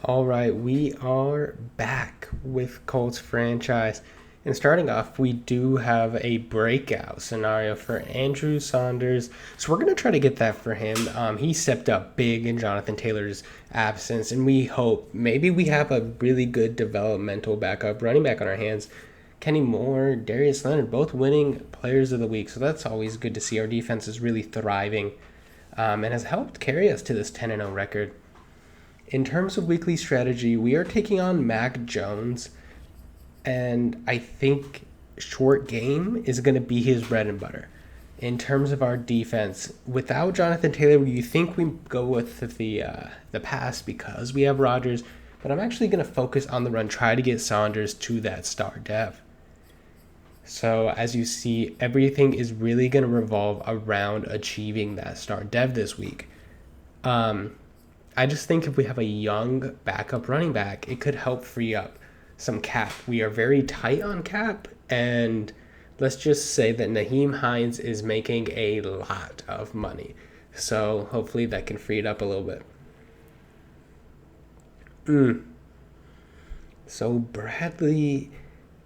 All right, we are back with Colts franchise. And starting off, we do have a breakout scenario for Andrew Saunders. So we're going to try to get that for him. He stepped up big in Jonathan Taylor's absence, and we hope maybe we have a really good developmental backup running back on our hands. Kenny Moore, Darius Leonard, both winning players of the week. So that's always good to see. Our defense is really thriving and has helped carry us to this 10-0 record. In terms of weekly strategy, we are taking on Mac Jones, and I think short game is going to be his bread and butter. In terms of our defense, without Jonathan Taylor, you think we go with the pass because we have Rodgers, but I'm actually going to focus on the run, try to get Saunders to that star dev. So as you see, everything is really going to revolve around achieving that star dev this week. I just think if we have a young backup running back, it could help free up some cap. We are very tight on cap, and let's just say that Nyheim Hines is making a lot of money. So hopefully that can free it up a little bit. So Bradley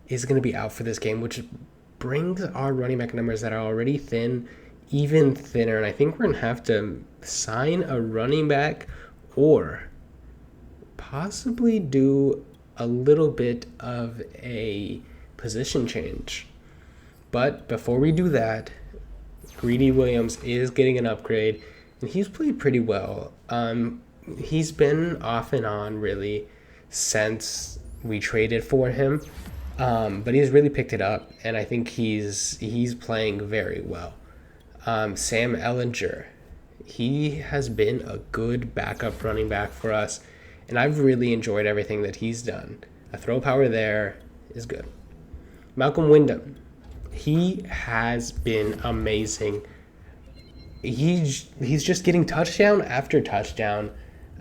is going to be out for this game, which brings our running back numbers that are already thin even thinner. And I think we're going to have to sign a running back or possibly do a little bit of a position change. But before we do that, Greedy Williams is getting an upgrade, and he's played pretty well. He's been off and on really since we traded for him, but he's really picked it up, and I think he's playing very well. Sam Ellinger, he has been a good backup running back for us, and I've really enjoyed everything that he's done. A throw power there is good. Malcolm Wyndham, he has been amazing. He's just getting touchdown after touchdown.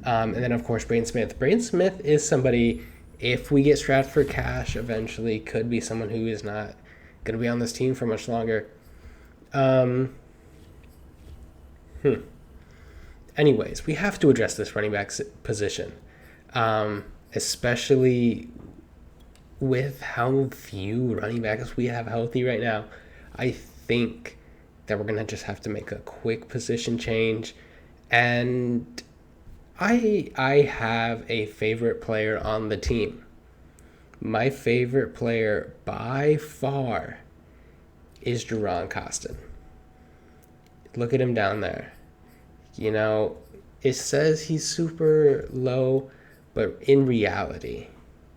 And then, of course, Braden Smith. Braden Smith is somebody, if we get strapped for cash eventually, could be someone who is not going to be on this team for much longer. Anyways, we have to address this running back position, especially with how few running backs we have healthy right now. I think that we're going to just have to make a quick position change. And I have a favorite player on the team. My favorite player by far is Duron Costin. Look at him down there. You know, it says he's super low, but in reality,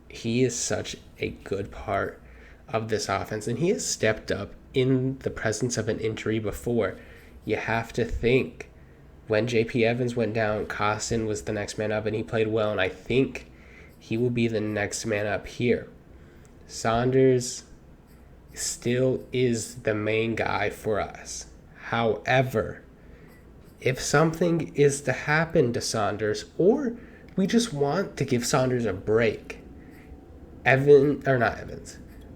he is such a good part of this offense, and he has stepped up in the presence of an injury before. You have to think, when J.P. Evans went down, Costin was the next man up, and he played well, and I think he will be the next man up here. Saunders still is the main guy for us. However, if something is to happen to Saunders, or we just want to give Saunders a break,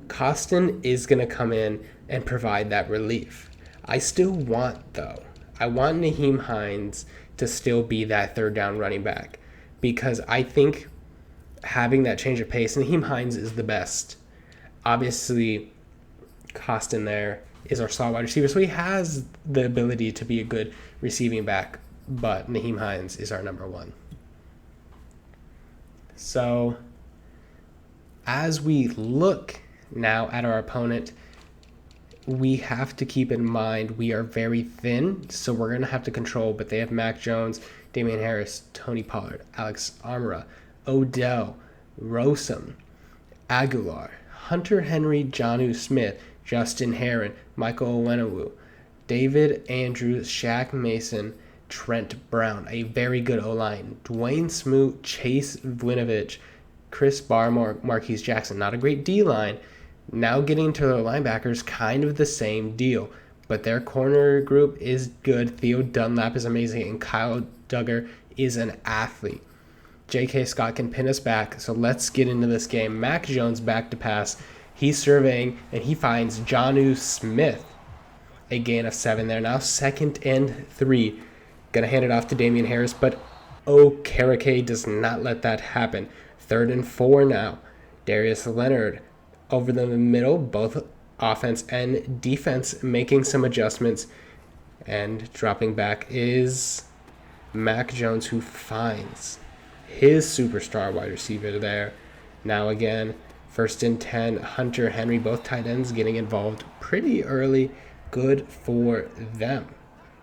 Costin is going to come in and provide that relief. I still want, though, I want Nyheim Hines to still be that third down running back, because I think having that change of pace, Nyheim Hines is the best. Obviously, Costin there is our slot wide receiver, so he has the ability to be a good receiving back, but Nyheim Hines is our number one. So as we look now at our opponent, we have to keep in mind we are very thin, so we're going to have to control, but they have Mac Jones, Damian Harris, Tony Pollard, Alex Armora, Odell, Rossum, Aguilar, Hunter Henry, Jonnu Smith, Justin Herron, Michael Owenewu, David Andrews, Shaq Mason, Trent Brown, a very good O-line, Dwayne Smoot, Chase Winovich, Chris Barmore, Marquise Jackson. Not a great D-line. Now getting to their linebackers, kind of the same deal, but their corner group is good. Theo Dunlap is amazing, and Kyle Duggar is an athlete. J.K. Scott can pin us back, so let's get into this game. Mac Jones back to pass. He's surveying, and he finds Jonnu Smith. A gain of 7 there. Now 2nd and 3. Going to hand it off to Damian Harris, but Okereke does not let that happen. 3rd and 4 now. Darius Leonard over the middle, both offense and defense making some adjustments. And dropping back is Mac Jones, who finds his superstar wide receiver there. Now again, 1st and 10, Hunter Henry, both tight ends getting involved pretty early. Good for them.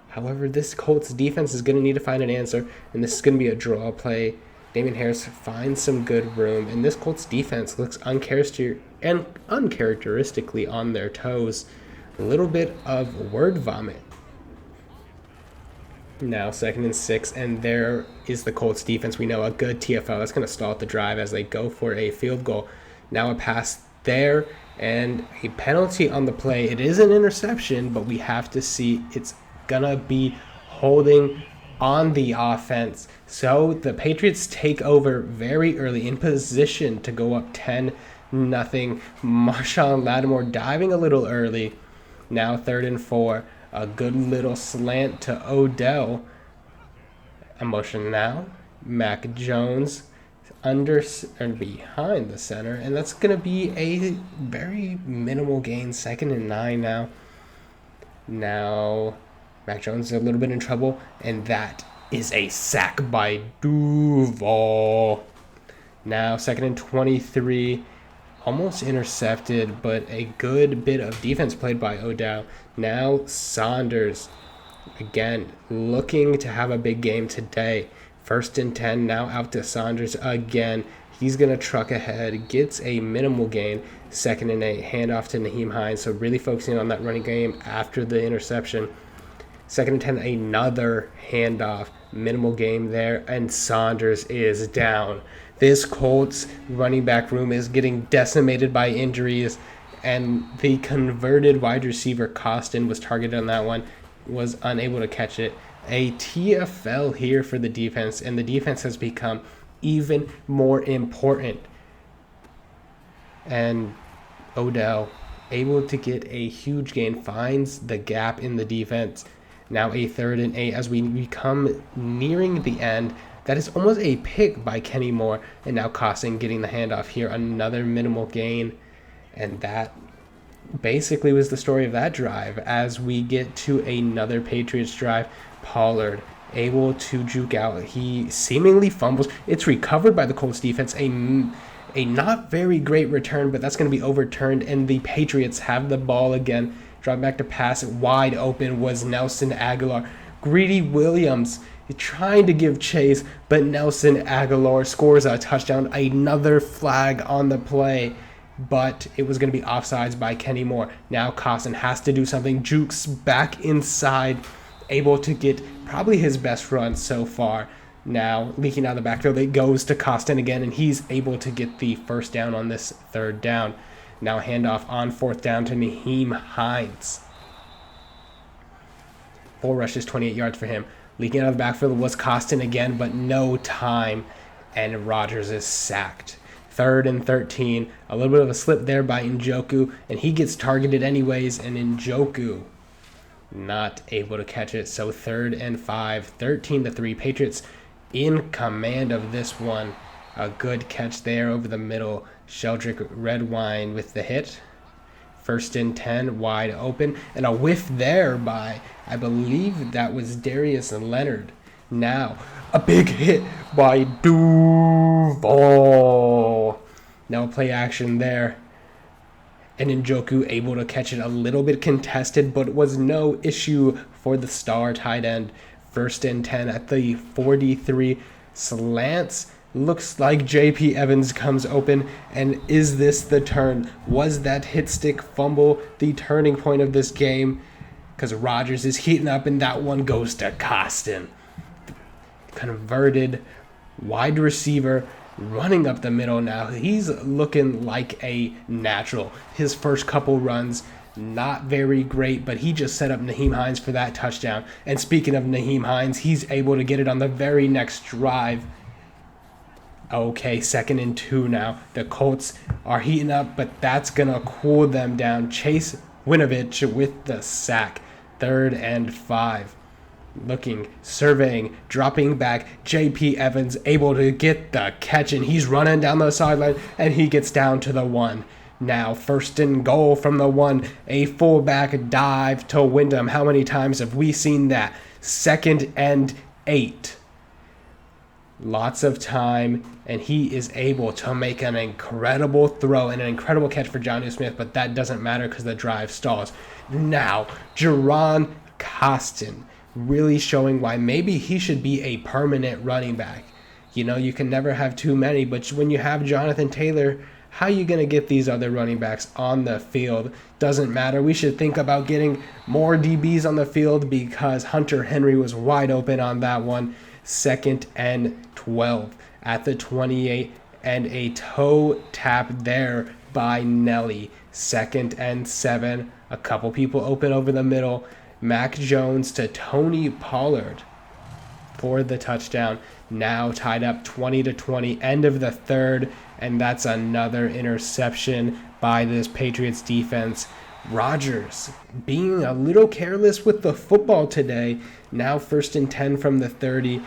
However, this Colts defense is going to need to find an answer, and this is going to be a draw play. Damien Harris finds some good room, and this Colts defense looks uncharacteristically on their toes. A little bit of word vomit. Now 2nd and 6, and there is the Colts defense. We know a good TFL. That's going to stall at the drive as they go for a field goal. Now a pass there, and a penalty on the play. It is an interception, but we have to see it's gonna be holding on the offense. So the Patriots take over very early in position to go up 10-0. Marshawn Lattimore diving a little early. Now 3rd and 4. A good little slant to Odell. A motion now. Mac Jones under and behind the center, and that's going to be a very minimal gain. 2nd and 9 now. Now Mac Jones is a little bit in trouble, and that is a sack by Duval. Now 2nd and 23, almost intercepted, but a good bit of defense played by Odell. Now Saunders, again, looking to have a big game today. 1st and 10, now out to Saunders again. He's going to truck ahead, gets a minimal gain. 2nd and 8, handoff to Nyheim Hines. So really focusing on that running game after the interception. 2nd and 10, another handoff, minimal game there, and Saunders is down. This Colts running back room is getting decimated by injuries, and the converted wide receiver Costin was targeted on that one, was unable to catch it. A TFL here for the defense, and the defense has become even more important. And Odell, able to get a huge gain, finds the gap in the defense. Now a 3rd and 8 as we become nearing the end. That is almost a pick by Kenny Moore, and now Costin getting the handoff here. Another minimal gain, and that basically was the story of that drive. As we get to another Patriots drive, Pollard able to juke out. He seemingly fumbles. It's recovered by the Colts defense. A not very great return, but that's going to be overturned, and the Patriots have the ball again. Drop back to pass. Wide open was Nelson Aguilar. Greedy Williams trying to give chase, but Nelson Aguilar scores a touchdown. Another flag on the play, but it was going to be offsides by Kenny Moore. Now Costin has to do something. Jukes back inside, able to get probably his best run so far. Now leaking out of the backfield, it goes to Costin again, and he's able to get the 1st down on this 3rd down. Now handoff on 4th down to Nyheim Hines. 4 rushes, 28 yards for him. Leaking out of the backfield was Costin again, but no time, and Rodgers is sacked. 3rd and 13. A little bit of a slip there by Njoku, and he gets targeted anyways, and Njoku not able to catch it. So 3rd and 5, 13-3. Patriots in command of this one. A good catch there over the middle. Sheldrick Redwine with the hit. 1st and 10, wide open, and a whiff there by, I believe that was Darius Leonard. Now a big hit by Duval. Now play action there, and Njoku able to catch it. A little bit contested, but it was no issue for the star tight end. 1st and 10 at the 43. Slants. Looks like J.P. Evans comes open, and is this the turn? Was that hit stick fumble the turning point of this game? Because Rodgers is heating up, and that one goes to Costin. Converted wide receiver running up the middle now. He's looking like a natural. His first couple runs, not very great, but he just set up Nyheim Hines for that touchdown. And speaking of Nyheim Hines, he's able to get it on the very next drive. Okay, 2nd and 2 now. The Colts are heating up, but that's going to cool them down. Chase Winovich with the sack. 3rd and 5. looking, surveying, dropping back. J.P. Evans able to get the catch, and he's running down the sideline, and he gets down to the 1. Now, first and goal from the 1. A fullback dive to Wyndham. How many times have we seen that? 2nd and 8. Lots of time, and he is able to make an incredible throw and an incredible catch for Jonnu Smith, but that doesn't matter because the drive stalls. Now, Jerron Costin really showing why maybe he should be a permanent running back. You know, you can never have too many, but when you have Jonathan Taylor, how are you going to get these other running backs on the field? Doesn't matter. We should think about getting more DBs on the field because Hunter Henry was wide open on that one. 2nd and 12 at the 28, and a toe tap there by Nelly. 2nd and 7. A couple people open over the middle. Mac Jones to Tony Pollard for the touchdown. Now tied up 20-20, end of the 3rd, and that's another interception by this Patriots defense. Rodgers being a little careless with the football today. Now 1st and 10 from the 30.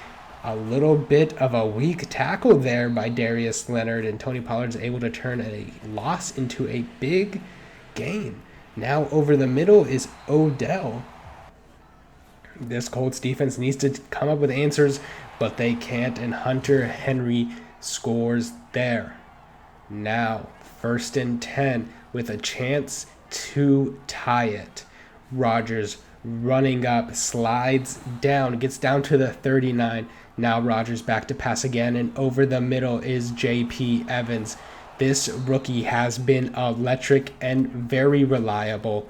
A little bit of a weak tackle there by Darius Leonard, and Tony Pollard's able to turn a loss into a big gain. Now over the middle is Odell. This Colts defense needs to come up with answers, but they can't, and Hunter Henry scores there. Now 1st and 10 with a chance to tie it. Rodgers running up, slides down, gets down to the 39. Now Rodgers back to pass again, and over the middle is J.P. Evans. This rookie has been electric and very reliable.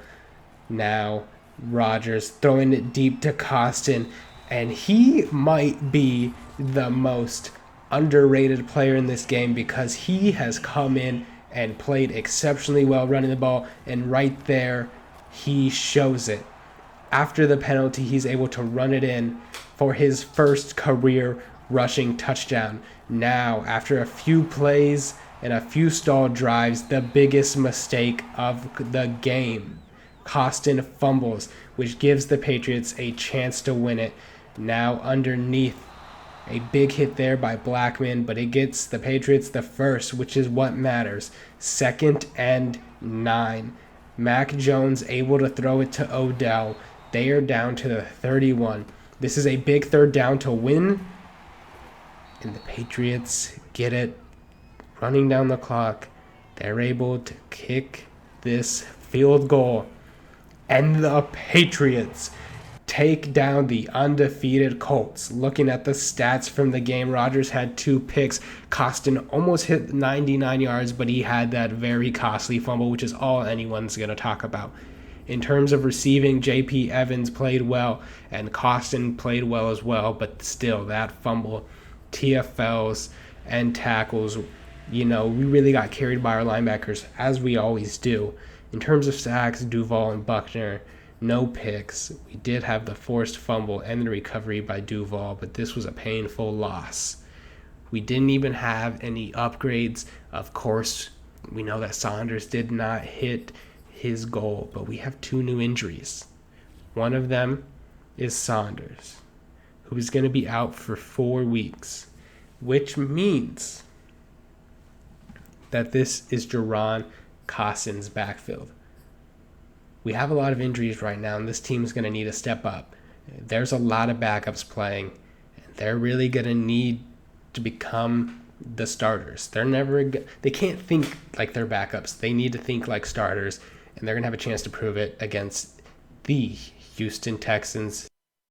Now Rodgers throwing it deep to Costin, and he might be the most underrated player in this game because he has come in and played exceptionally well running the ball, and right there he shows it. After the penalty, he's able to run it in for his first career rushing touchdown. Now, after a few plays and a few stalled drives, the biggest mistake of the game. Costin fumbles, which gives the Patriots a chance to win it. Now underneath, a big hit there by Blackman, but it gets the Patriots the first, which is what matters. 2nd and 9. Mac Jones able to throw it to Odell. They are down to the 31. This is a big 3rd down to win, and the Patriots get it. Running down the clock, they're able to kick this field goal, and the Patriots take down the undefeated Colts. Looking at the stats from the game, Rodgers had 2 picks. Costin almost hit 99 yards, but he had that very costly fumble, which is all anyone's going to talk about. In terms of receiving, J.P. Evans played well, and Costin played well as well, but still, that fumble, TFLs, and tackles, you know, we really got carried by our linebackers, as we always do. In terms of sacks, Duval and Buckner, no picks. We did have the forced fumble and the recovery by Duval, but this was a painful loss. We didn't even have any upgrades. Of course, we know that Saunders did not hit his goal, but we have 2 new injuries. One of them is Saunders, who is going to be out for 4 weeks, which means that this is Jerron Costin's backfield. We have a lot of injuries right now, and this team is going to need to step up. There's a lot of backups playing, and they're really going to need to become the starters. They can't think like they're backups. They need to think like starters, and they're going to have a chance to prove it against the Houston Texans.